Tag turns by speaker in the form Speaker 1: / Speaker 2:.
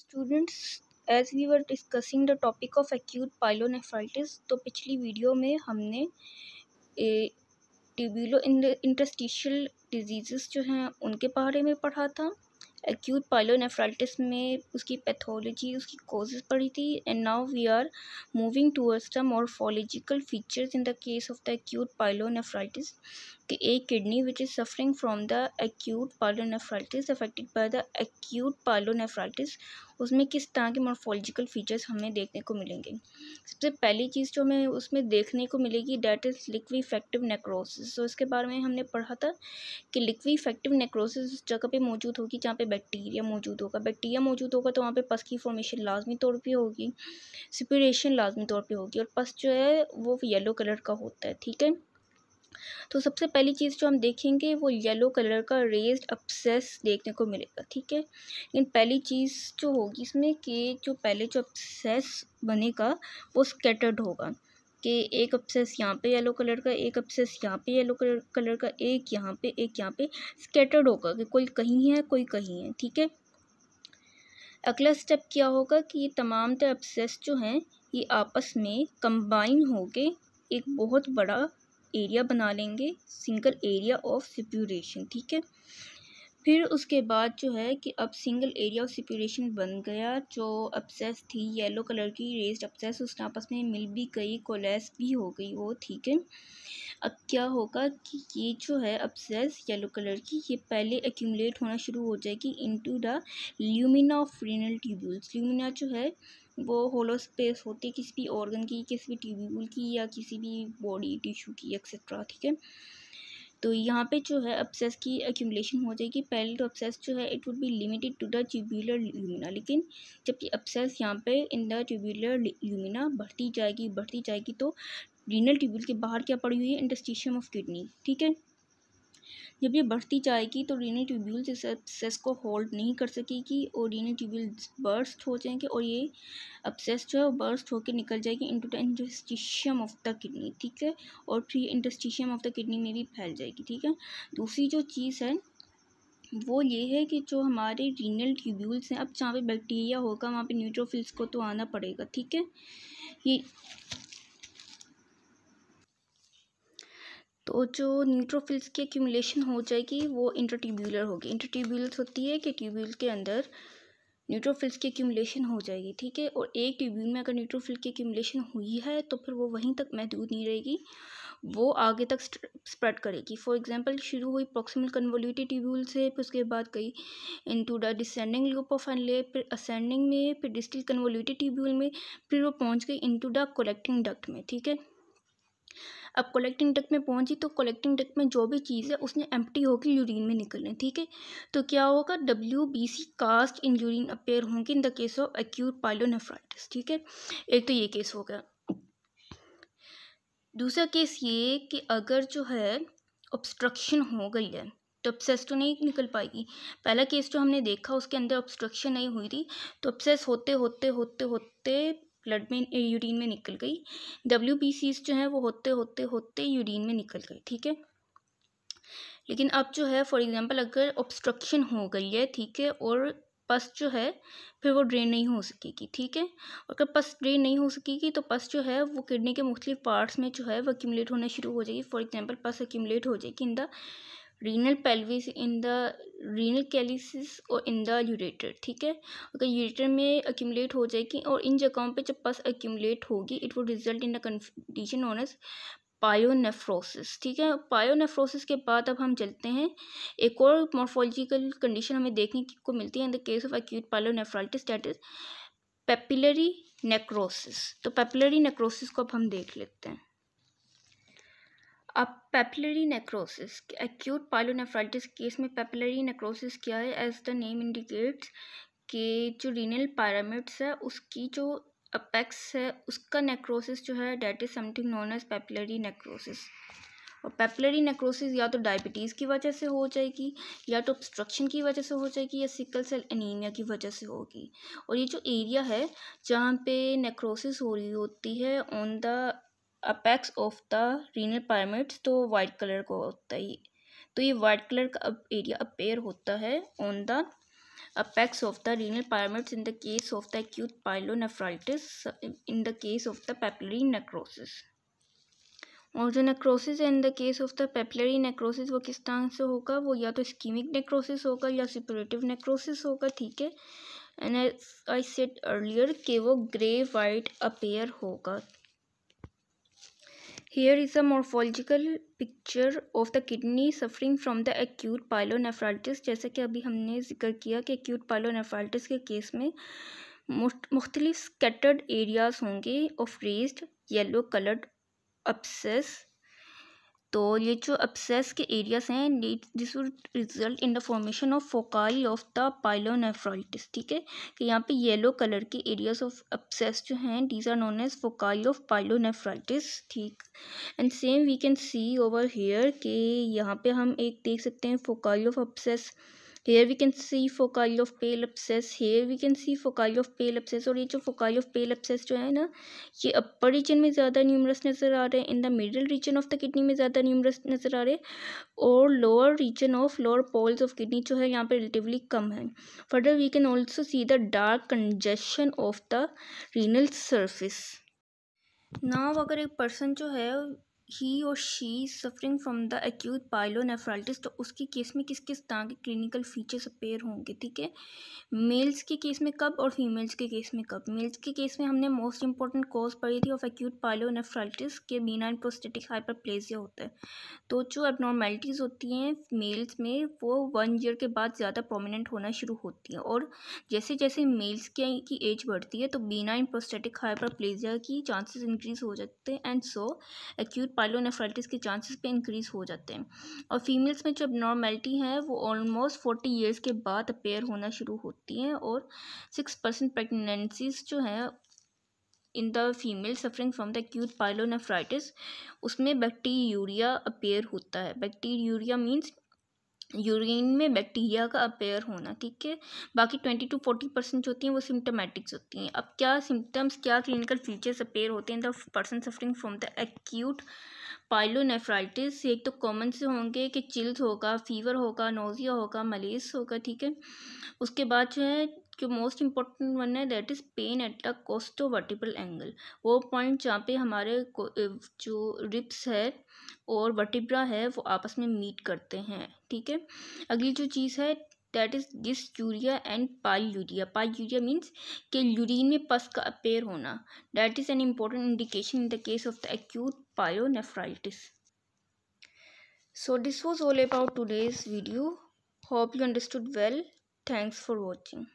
Speaker 1: students, as we were discussing the topic of acute pyelonephritis, तो पिछली video में हमने ट्यूबुलो इंटरस्टिशियल डिजीज़ेस जो हैं उनके बारे में पढ़ा था। एक्यूट पाइलोनेफ्राइटिस में उसकी पैथोलॉजी, उसकी कॉजेज़ पढ़ी थी। And now we are moving towards the morphological features in the case of the acute pyelonephritis कि एक kidney which is suffering from the acute pyelonephritis affected by the acute pyelonephritis, उसमें किस तरह के morphological features हमें देखने को मिलेंगे। सबसे पहली चीज़ जो हमें उसमें देखने को मिलेगी डैट इज़ लिक्विफेक्टिव नेक्रोसिस। तो इसके बारे में हमने पढ़ा था कि लिक्विफेक्टिव नेक्रोसिस उस जगह पे मौजूद होगी जहाँ पे बैक्टीरिया मौजूद होगा। बैक्टीरिया मौजूद होगा तो वहाँ पे पस की फॉर्मेशन लाजमी तौर पे होगी, सप्यूरेशन लाजमी तौर पे होगी, और पस जो है वो येलो कलर का होता है। ठीक है, तो सबसे पहली चीज़ जो हम देखेंगे वो येलो कलर का रेज्ड अब्सेस देखने को मिलेगा। ठीक है, लेकिन पहली चीज़ जो होगी इसमें कि जो पहले जो अब्सेस बनेगा वो स्कैटर्ड होगा कि एक अब्सेस यहाँ पे येलो कलर का, एक अब्सेस यहाँ पे येलो कलर का, एक यहाँ पे स्कैटर्ड होगा कि कोई कहीं है कोई कहीं है। ठीक है, अगला स्टेप क्या होगा कि ये तमाम तरह अब्सेस जो हैं ये आपस में कंबाइन होके एक बहुत बड़ा एरिया बना लेंगे, सिंगल एरिया ऑफ सप्यूरेशन। ठीक है, फिर उसके बाद जो है कि अब सिंगल एरिया ऑफ सप्यूरेशन बन गया। जो अब्सेस थी येलो कलर की रेज्ड अब्सेस उसने आपस में मिल भी गई, कोलैप्स भी हो गई वो। ठीक है, अब क्या होगा कि ये जो है अब्सेस येलो कलर की ये पहले एक्यूमुलेट होना शुरू हो जाएगी into the lumina of renal tubules. Lumina जो है वो होलो स्पेस होती है किसी भी ऑर्गन की, किसी भी ट्यूब्यूल की या किसी भी बॉडी टिश्यू की एक्सेट्रा। ठीक है, तो यहाँ पे जो है अब्सेस की एक्यूमुलेशन हो जाएगी। पहले तो अब्सेस जो है it would be limited to the tubular lumina, लेकिन जब ये अब्सेस यहाँ पे इन द ट्यूब्यूलर ल्यूमिना बढ़ती जाएगी तो रीनल ट्यूब्यूल के बाहर क्या पड़ी हुई है, इंटरस्टिशियम ऑफ किडनी। ठीक है, जब ये बढ़ती जाएगी तो रीनल ट्यूब्यूल्स इस अब्सेस को होल्ड नहीं कर सकेगी और रीनल ट्यूब्यूल्स बर्स्ट हो जाएंगे और ये अब्सेस जो है वो बर्स्ट होकर निकल जाएगी into the interstitium of the kidney. ठीक है, और फिर इंटरस्टिशियम ऑफ द किडनी में भी फैल जाएगी। ठीक है, दूसरी जो चीज़ है वो ये है कि जो हमारे रीनल ट्यूब्यूल्स हैं, अब जहाँ पे बैक्टीरिया होगा वहाँ पे न्यूट्रोफिल्स को तो आना पड़ेगा। ठीक है, ये तो जो न्यूट्रोफिल्स की एक्यूमुलेशन हो जाएगी वो इंटरट्यूब्यूलर होगी। इंटरट्यूब्यूल्स होती है कि ट्यूब्यूल के अंदर न्यूट्रोफिल्स की एक्यूमुलेशन हो जाएगी। ठीक है, और एक ट्यूब्यूल में अगर न्यूट्रोफिल की एक्यूमुलेशन हुई है तो फिर वो वहीं तक महदूद नहीं रहेगी, वो आगे तक स्प्रेड करेगी। फॉर एग्जांपल शुरू हुई प्रॉक्सिमल कन्वोल्यूटेड ट्यूब्यूल से, फिर उसके बाद गई into the descending loop of Henle, फिर असेंडिंग में, फिर डिस्टल कन्वोल्यूटेड ट्यूब्यूल में, फिर वो पहुंच गई इनटू द कलेक्टिंग डक्ट में। ठीक है, अब कलेक्टिंग डक्ट में पहुंची तो कलेक्टिंग डक्ट में जो भी चीज़ है उसने एम्प्टी होकर यूरिन में निकलना है। ठीक है, तो क्या होगा, WBC cast in urine appear होंगे in the case of acute pyelonephritis. ठीक है, एक तो ये केस हो गया। दूसरा केस ये कि अगर जो है ऑब्स्ट्रक्शन हो गई है तो अब्सेस तो नहीं निकल पाएगी। पहला केस जो हमने देखा उसके अंदर ऑब्स्ट्रक्शन नहीं हुई थी तो अब्सेस होते होते होते होते ब्लड में यूरिन में निकल गई। WBCs जो है वो होते होते होते यूरिन में निकल गई। ठीक है, लेकिन अब जो है फॉर एग्जांपल अगर ऑब्स्ट्रक्शन हो गई है, ठीक है, और पस जो है फिर वो ड्रेन नहीं हो सकेगी। ठीक है, और अगर पस ड्रेन नहीं हो सकेगी तो पस जो है वो किडनी के मुख्तलिफ पार्ट्स में जो है वो एक्यूमुलेट होना शुरू हो जाएगी। फॉर एग्जांपल पस एक्यूमुलेट हो जाएगी in the renal pelvis, in the renal calyces और इन द यूरेटर। ठीक है, अगर यूरेटर में एक्यूमुलेट हो जाएगी और इन जगहों पे जब पस एक्यूमुलेट होगी it would result in the condition known as pyonephrosis. ठीक है, पायोनेफ्रोसिस के बाद अब हम चलते हैं एक और मॉर्फोलॉजिकल कंडीशन हमें देखने को मिलती है in the case of acute pyonephritis, that is papillary necrosis. तो पेपिलरी नेक्रोसिस को अब हम देख लेते हैं। अब papillary necrosis, acute pyelonephritis case में पेपिलरी नेक्रोसिस क्या है, एज द नेम इंडिकेट्स कि जो रीनल पिरामिड्स है उसकी जो अपेक्स है उसका नेक्रोसिस जो है that is something known as papillary necrosis. और पेपिलरी नेक्रोसिस या तो डायबिटीज़ की वजह से हो जाएगी, या तो ऑब्स्ट्रक्शन की वजह से हो जाएगी, या सिकल सेल एनीमिया की वजह से होगी। और ये जो एरिया है जहाँ पे नेक्रोसिस हो रही होती है on the apex of the renal pyramids, तो वाइट कलर का होता है। तो ये वाइट कलर का अब एरिया अपेयर होता है on the apex of the renal pyramids in the case of the acute pyelonephritis, in the case of the papillary necrosis. और जो नेक्रोसिस है in the case of the papillary necrosis वो किस तरह से होगा, वो या तो इस्कीमिक नेक्रोसिस होगा या सिपरेटिव नेक्रोसिस होगा, ठीक है। एंड आई सेड अर्लियर कि वो ग्रे वाइट अपेयर होगा। Here is a morphological picture of the kidney suffering from the acute pyelonephritis। जैसे कि अभी हमने जिक्र किया कि acute pyelonephritis के केस में मुख्तलिफ scattered areas होंगे of raised yellow colored abscess। तो ये जो abscess के areas हैं this would result in the formation of foci of the pyelonephritis, ठीक है। कि यहाँ पे येलो कलर के एरियाज ऑफ abscess जो हैं these are known as foci of pyelonephritis, ठीक। And same we can see over here कि यहाँ पे हम एक देख सकते हैं foci of abscess। Here we can see foci of pale abscess, here we can see foci of pale abscess। और ये जो foci of pale abscess जो है ना, ये अपर रीजन में ज़्यादा न्यूमरस नज़र आ रहे हैं, in the middle region of the kidney में ज़्यादा न्यूमरस नज़र आ रहे हैं, और lower region of lower poles of kidney जो है यहाँ पे रिलेटिवली कम है। Further we can also see the dark congestion of the renal surface. Now अगर एक पर्सन जो है ही और she suffering from the acute pyelonephritis, तो उसके केस में किस किस तरह के क्लिनिकल फीचर्स अपेयर होंगे, ठीक है। मेल्स के केस में कब और फीमेल्स के केस में कब। मेल्स के केस में हमने मोस्ट इंपॉर्टेंट कॉज पढ़ी थी ऑफ एक्यूट पाइलोनेफ्राइटिस के बिनाइन प्रोस्टेटिक हाइपरप्लेजिया होता है। तो जो एबनॉर्मेलिटीज़ होती हैं मेल्स में वो 1 ईयर के बाद ज़्यादा प्रोमिनेंट होना शुरू होती हैं, और जैसे जैसे मेल्स की एज बढ़ती है तो बिनाइन प्रोस्टेटिक हाइपरप्लेजिया की चांसेस इंक्रीज़ हो जाते हैं, एंड सो एक्यूट पाइलोनेफ्राइटिस के चांसेस पे इंक्रीज़ हो जाते हैं। और फीमेल्स में जो एबनॉर्मेलिटी है वो ऑलमोस्ट 40 ईयर्स के बाद अपेयर होना शुरू होती हैं, और 6% प्रेगनेंसीज जो हैं in the female suffering from the acute pyelonephritis उसमें बैक्टीरिया अपेयर होता है। बैक्टीरिया मीन्स यूरिन में बैक्टीरिया का अपेयर होना, ठीक है। बाकी 20 to 40% जो होती हैं वो सिम्टोमेटिक्स होती हैं। अब क्या सिम्टम्स, क्या क्लिनिकल फीचर्स अपेयर होते हैं the person suffering from the acute pyelonephritis. एक तो कॉमन से होंगे कि चिल्स होगा, फीवर होगा, नोजिया होगा, मलेस होगा, ठीक है। उसके बाद जो है जो मोस्ट इंपॉर्टेंट वन है that is pain at the costovertebral angle. वो पॉइंट जहाँ पे हमारे जो रिब्स है और वर्टिब्रा है वो आपस में मीट करते हैं, ठीक है। अगली जो चीज़ है that is dysuria and pyuria. Pyuria means कि यूरिन में पस का अपेयर होना, that is an important indication in the case of the acute pyelonephritis. So this was all about today's video. Hope you understood well. Thanks for watching.